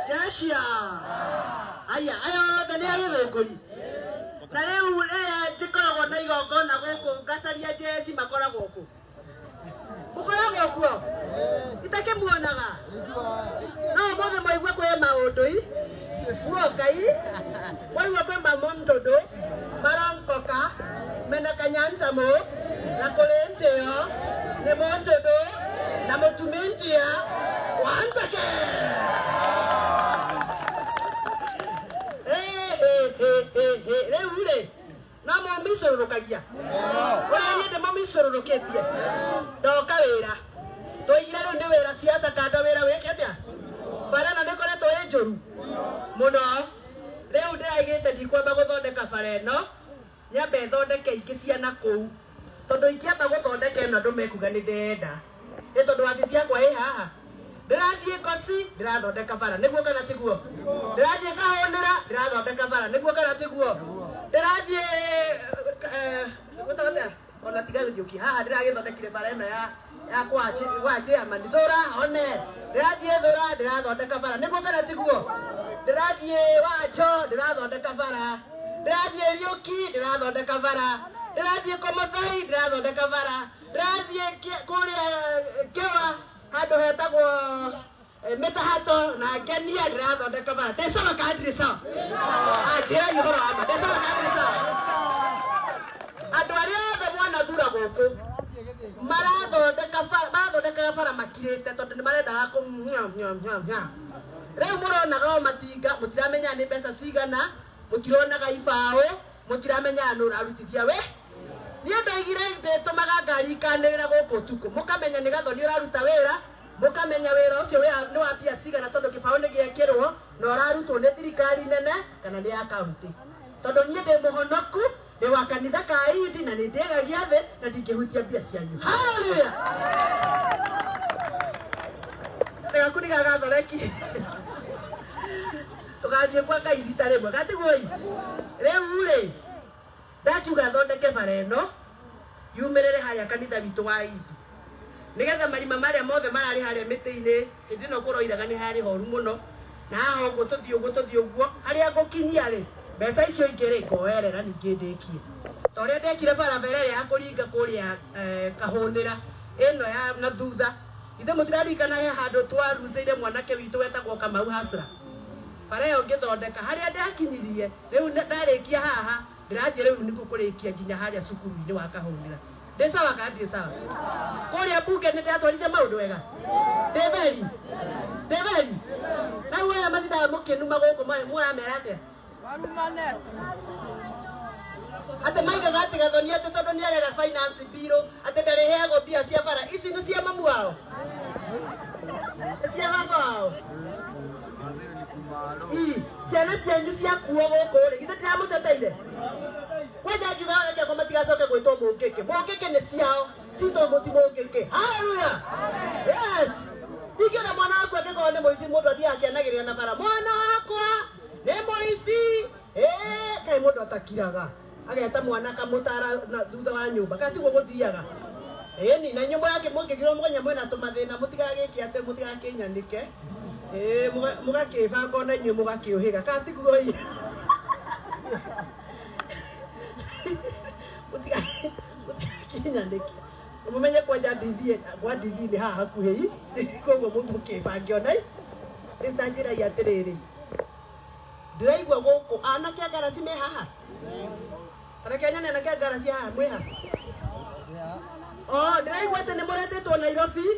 Jasha. Aya tani agithunguri. Na riu jikoragwo na igongona guku ngacaria Jesi makoragwo ku. Mukoragwo kuo. Itakimuonaga. No mothe maigua kwe maundu i. Muokai. Waigua kwe mamondodo. Marankoka. Menakanyantamo. Na kolenteo. Ne mondodo. Na motumentia. Wantake. Reure. Na mami sororokagia. Ora yende mami sororoketie. Ndoka wira. Toigira ru ndi wira siasa kanda wira weke atia. Barana nikoretwo ĩ njũru. Muno. Riu ndiraigite ndikwamba guthondeka bara ĩno. Nyambe thondeke ingĩ ciana kũu. Tondu ikiamba guthondeka ĩno andũ mekuga nĩ ndenda. Nĩ tondu wabici yakwa ĩ haha. Ndirathie Gosi, ndirathondeka bara. Nĩguo kana tiguo? Ndirathie Kahũnĩra, ndirathondeka bara. Nĩguo kana tiguo? Ndirathie gũtondeka ona tiga gĩthiũki haha ndiragĩthondekire bara ĩno ya kwa chairman Thũra one. Ndirathie Thũra, ndirathondeka bara. Nĩguo kana tiguo? Ndirathie Wanjo, ndirathondeka bara. Ndirathie Riũki, ndirathondeka bara. Ndirathie Komathai, ndirathondeka bara. Ndirathie kũrĩa Kĩwa hado hetagwo metahato na Kenya ndirathondeka bara. Ndĩsawa ka ndirĩ sawa? Njĩra ihoro ama. Ndĩsawa ka ndirĩ sawa? Andũ arĩa othe mwanathura gũkũ marathondeka bara makirĩte tondũ nĩ marendaga rĩu mũronaga o matinga mũtiramenya nĩ mbeca cigana, mũtironaga ibaũ, mũtiramenya nũ ũrarutithia we. Niĩ ndaigire ndĩtũmaga ngari ikanĩrĩra gũkũ ũtukũ. Mũkamenya nĩ Gathoni ũraruta wĩra, mũkamenya wĩra ũcio nĩ wa mbia cigana tondũ kĩbaũ nĩ gĩekĩrwo na ũrarutwo nĩ thirikari nene kana nĩ ya kaunti. Tondũ niĩ ndĩ mũhonoku, ndĩ wa kanitha ka Idi na nĩ ndĩgagia thĩ na ndingĩhutia mbia cianyu. Haleluya! Ndĩgakuniga gathoreki. Tũgathiĩ kwa Ngai rita rĩmwe. Gatiguoi? Rĩu rĩ ndakiuga thondeke bara ĩno yumĩrĩre harĩa kanitha witũ wa Idi. Nigetha marima marĩa mothe mararĩ harĩa mĩtĩ-inĩ hĩndĩ ĩno kũroiraga nĩ harĩ horu mũno. Na haha ũguo tũthiĩ ũguo harĩa ngũkinyia rĩ mbeca icio ingĩ rĩ ngoerera ningĩ ndĩkie. Ta ũrĩa ndekire barabara ĩrĩa ya kũringa kũrĩa Kahũnĩra ĩno ya na thutha. Ithe mũtiraririkana he handũ twarucĩire mwanake witũ wetagwo Kamau Hasra. Bara ĩyo ngĩthondeka harĩa ndakinyirie rĩu ndarĩkia haha ndĩrathiĩ rĩu nĩguo kũrĩkia nginya harĩa cukuru-inĩ wa Kahũnĩra. Ndĩ sawa ka ndĩ sawa? Kũrĩa mbunge nĩ ndatwarithia maũndũ wega. Ndĩberi. Na wewe mathiaga mũkĩnuma gũkũ mũramera atĩa? Warumanete. Atĩ maigaga atĩ Gathoni atĩ tondũ nĩ arega finance bill atĩ ndarĩheagwo mbia cia bara. Ici nĩ cia mamu wao? Cia baba wao? Ciana cianyu ciakuo gũkũ rĩ githĩ ndiramũteteire? Wenda njuga reke ko matigacoke gwĩtwo mũngĩkĩ. Mũngĩkĩ nĩ ciao, citwo mũti mũngĩkĩ. Haleluya! Yes! Ndingĩona mwana wakwa angĩkorwo nĩ mũici mũndũ athiaga akĩanagĩrĩra na bara. Mwana wakwa nĩ mũici. Kaĩ mũndũ atakiraga ageta mwana kamũtara thutha wa nyũmba. Kana tiguo gũthiaga? Ĩni na nyũmba yake mũngĩkĩrwo mũgenya mwĩna tũmathĩna mũtigagĩke atĩ mũtigakĩnyanĩke. Mũgakĩbanga ona inyuĩ mũgakĩũhĩga. Kana tiguo ĩ? Mũtigakĩnyanĩke. Mũmenye kwanja ndithi nĩ haha hakuhĩ. Koguo mũkĩbange ona rĩu ta njĩra ya atĩrĩrĩ. Ndĩraigua gũkũ anake a ngaraci me haha. Tareke nyone anake a ngaraci haha mwĩ ha. Ndĩraigua atĩ nĩ mũretetwo Nairobi.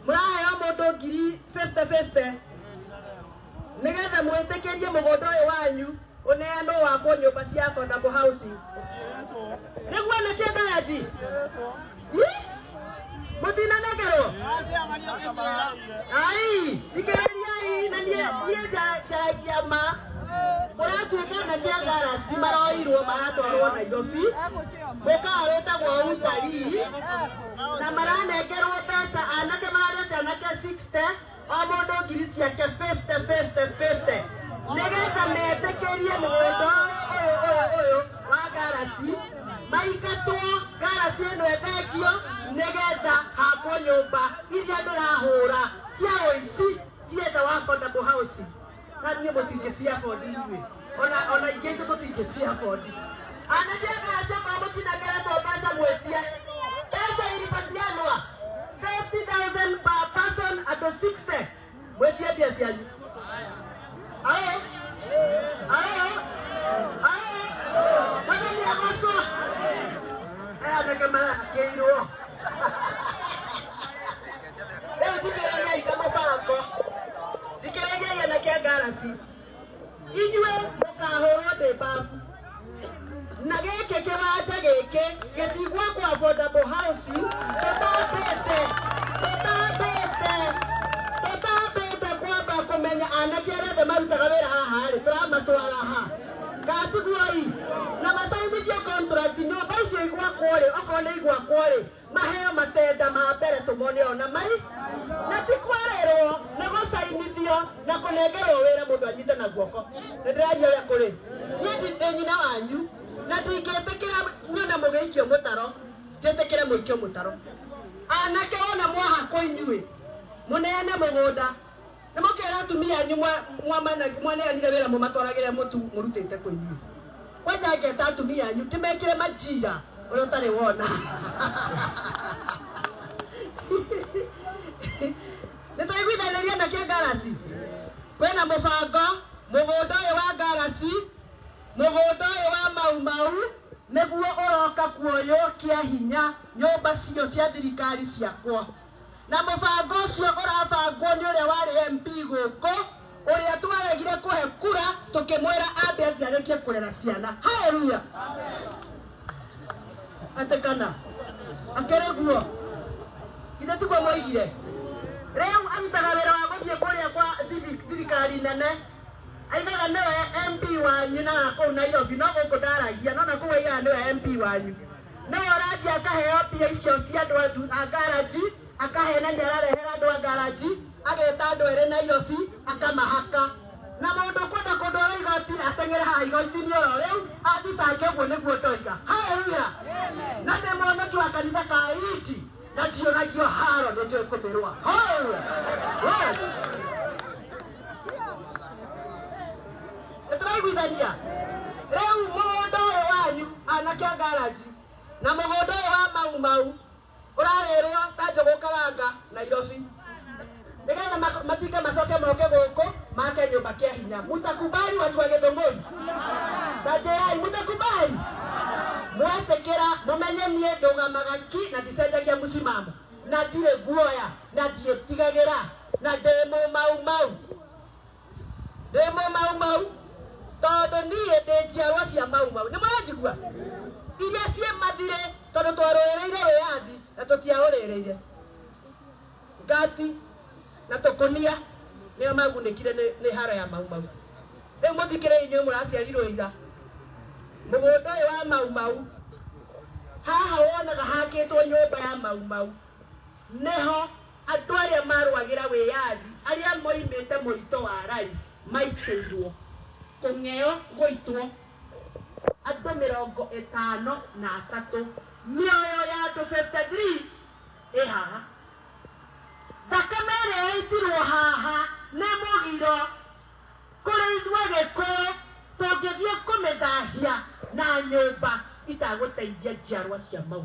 Mũraheo mũndũ ngiri 50-50. Nĩgetha mwĩtĩkĩrie mũgũnda ũyũ wanyu ũneanwo wakwo nyũmba cia affordable housing. Nĩguo anake a ngaraci. Mũtinanegerwo. Ai, thikĩrĩriai na niĩ njaragia ma. Mũratuĩka anake a ngaraci maroirwo maratwarwo Nairobi. Mũkawa wĩtagwo utalii. Na maranengerwo mbeca anake mararĩte anake 60 o mũndũ ngiri ciake 50-50-50. Nĩgetha metĩkĩrie mũgũnda ũyũ wa ngaraci maingatwo ngaraci ĩno ĩthengio nĩgetha hakwo nyũmba iria ndĩrahũra cia ũici nie mutingisia bodi iwe ona ingĩ tutingisia bodi anajia kacha mambo kinagera to pesa mwetia pesa ilipatianwa 50,000 per person at 60 mwetia biashara ayo bado ni akoso anakamara keiro dikelege kama pako dikelege yana kia garasi inywe mukahoro de bafu na geke kebacha geke getigwa kwa affordable housing totapete kwamba kumenya anakiara de maruta kabera haha ri turama twara ha gatiguai na masaini ya contract no baisi igwa kore okone igwa kore maheo matenda ma mbere tumone ona mai na tikwarero na gosainithio na kunengerwo wira mundu anyite na guoko ndiraje kuri ni nyina wanyu na ndingetekera nyona mugeikio mutaro njetekere muikio mutaro anake ona mwaha koinywe munene mugunda nimukera atumia anyu mwana anire wira mumatwaragire mutu murutite koinywe kwanja ngeta atumia anyu ndimekire majira uria utari wona nitwaiguithaniria na kia garasi kwena mubango mugunda uyu wa garasi mugunda uyu wa mau niguo uroka kuoyokia hinya nyumba cio cia thirikari ciakwo na mubango ucio urabangwo ni uria wari MP guko uria twaregire kuhe kura tukimwira ambe athiarikie kurera ciana haleluya atekana akereguo ithe tuko moigire reu arutaga wira wa guthie kuria kwa thirikari nene aigaga niwe MP wanyu na kuu Nairobi no guku ndaragia no na kuu aigaga niwe MP wanyu no arathi akaheo pia icio cia andu a garaji akahena ni ararehera andu a garaji ageta andu ere Nairobi akamahaka na mundu kwenda kundwara igoti atengere ha igoti ni oro riu athitange guo niguo ndoiga haleluya na ndemona tu akanitha ka iti na tionagio haro ndio ikumirwa haleluya yes etraiguithania reu mundu wanyu anakia garaji na mugondo wa mau urarerwo tanjogo karanga Nairobi nigana matika macoke moke guku make nyumba kia hinya mutakubali watu wa Githunguri tajerai mutakubali mwetekera mumenye nie ndugamaga ki na ndicenjagia musimamo na ndire guoya na ndietigagira na demo mau tondu nie ndejiarwa cia mau ni mwanjigua iria cie mathire tondu twaroreire wiathi na tutiaorereire ngati na tukunia nio magunikire ni haro ya mau riu muthikire inyu muraciarirwo ira mugunda uyu wa mau haha wonaga hakitwo nyumba ya mau neho andu aria marwagira wiathi aria moimite muito wa rari maitirwo kungeo goitwo andu 53 mioyo ya andu 53 haha thakame ĩrĩa yaitirwo haha nĩ mũgiro kũrĩ ithuĩ gĩkũyũ tũngĩthiĩ kũmĩthahia na nyũmba itagũteithia njiarwa cia mau